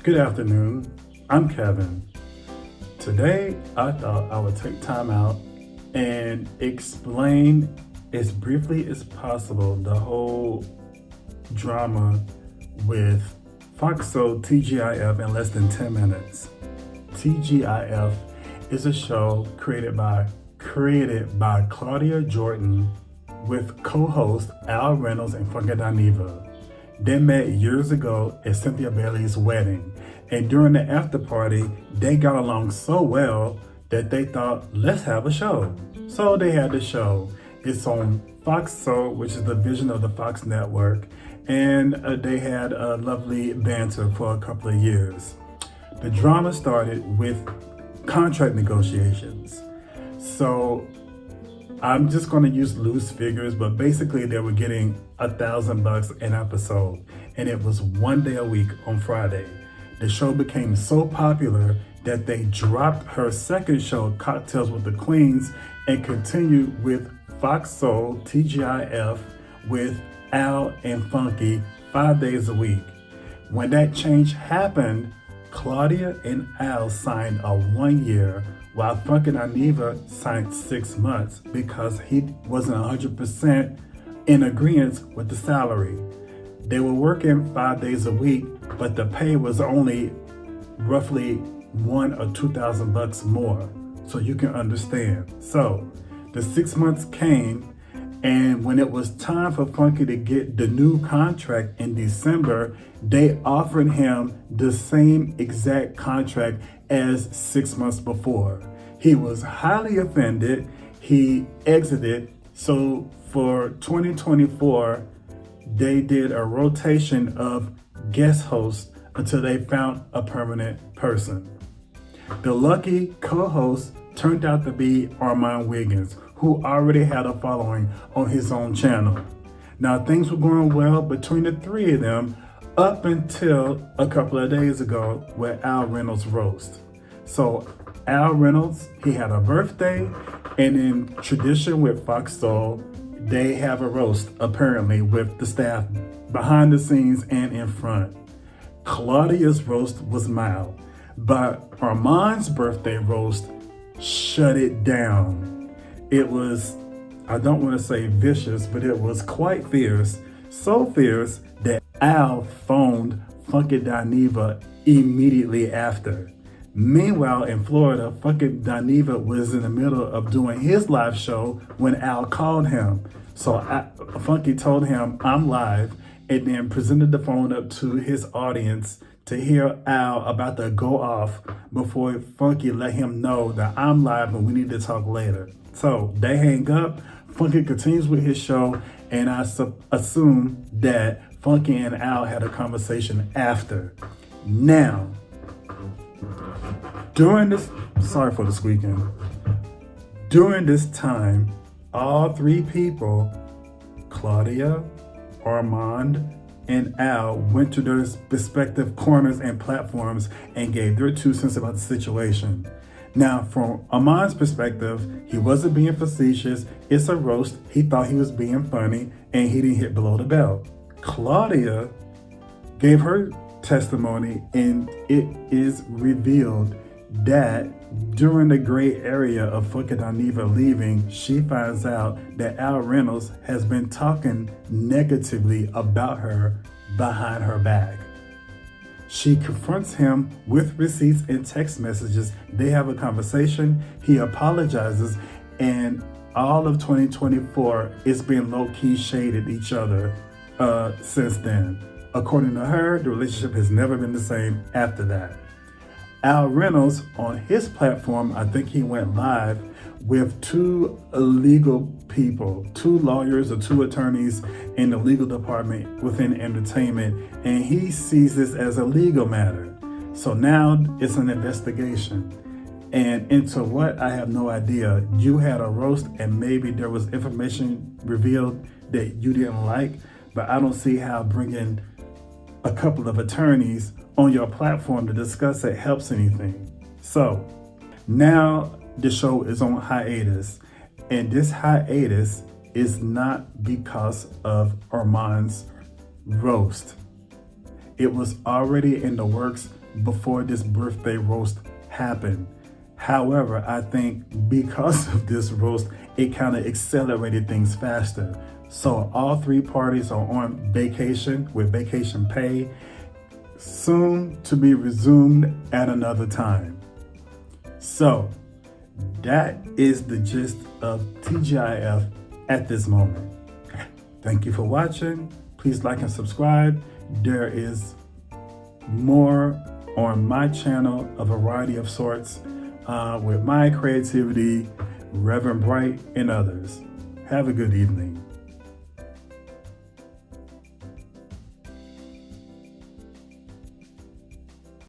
Good afternoon, I'm Kevin. Today, I thought I would take time out and explain as briefly as possible the whole drama with Foxo TGIF in less than 10 minutes. TGIF is a show created by Claudia Jordan with co-host Al Reynolds and Funky Dineva. They met years ago at Cynthia Bailey's wedding, and during the after party, they got along so well that they thought, let's have a show. So they had the show. It's on Foxo, which is the division of the Fox network, and they had a lovely banter for a couple of years. The drama started with contract negotiations. So I'm just going to use loose figures, but basically they were getting $1,000 an episode, and it was one day a week on Friday. The show became so popular that they dropped her second show, Cocktails with the Queens, and continued with Foxo TGIF with Al and Funky 5 days a week. When that change happened, Claudia and Al signed a 1 year, while Funky Dineva signed 6 months because he wasn't 100% in agreement with the salary. They were working 5 days a week, but the pay was only roughly $1,000 or $2,000 more, so you can understand. So the 6 months came, and when it was time for Funky to get the new contract in December, they offered him the same exact contract as 6 months before. He was highly offended. He exited. So for 2024, they did a rotation of guest hosts until they found a permanent person. The lucky co-host turned out to be Armand Wiggins, who already had a following on his own channel. Now, things were going well between the three of them up until a couple of days ago with Al Reynolds' roast. So Al Reynolds, he had a birthday, and in tradition with Foxo, they have a roast apparently with the staff behind the scenes and in front. Claudia's roast was mild, but Armand's birthday roast shut it down. It was, I don't want to say vicious, but it was quite fierce. So fierce that Al phoned Funky Dineva immediately after. Meanwhile, in Florida, Funky Dineva was in the middle of doing his live show when Al called him. So Funky told him, I'm live, and then presented the phone up to his audience to hear Al about to go off before Funky let him know that I'm live and we need to talk later. So they hang up, Funky continues with his show, and I assume that Funky and Al had a conversation after. Now, during this, sorry for the squeaking, during this time, all three people, Claudia, Armand, and Al, went to their respective corners and platforms and gave their 2 cents about the situation. Now, from Armand's perspective, he wasn't being facetious. It's a roast. He thought he was being funny, and he didn't hit below the belt. Claudia gave her testimony, and it is revealed that during the gray area of Funky Dineva leaving, she finds out that Al Reynolds has been talking negatively about her behind her back. She confronts him with receipts and text messages. They have a conversation. He apologizes, and all of 2024, it's been low-key shaded each other since then. According to her, the relationship has never been the same after that. Al Reynolds, on his platform, I think he went live with 2 legal people, 2 lawyers or 2 attorneys in the legal department within entertainment, and he sees this as a legal matter. So now it's an investigation. And into what, I have no idea. You had a roast and maybe there was information revealed that you didn't like, but I don't see how bringing a couple of attorneys on your platform to discuss it helps anything. So now the show is on hiatus, and this hiatus is not because of Armand's roast. It was already in the works before this birthday roast happened. However, I think because of this roast, it kind of accelerated things faster. So all three parties are on vacation with vacation pay, soon to be resumed at another time. So that is the gist of TGIF at this moment. Thank you for watching. Please like and subscribe. There is more on my channel, a variety of sorts, with my creativity, Reverend Bright, and others. Have a good evening.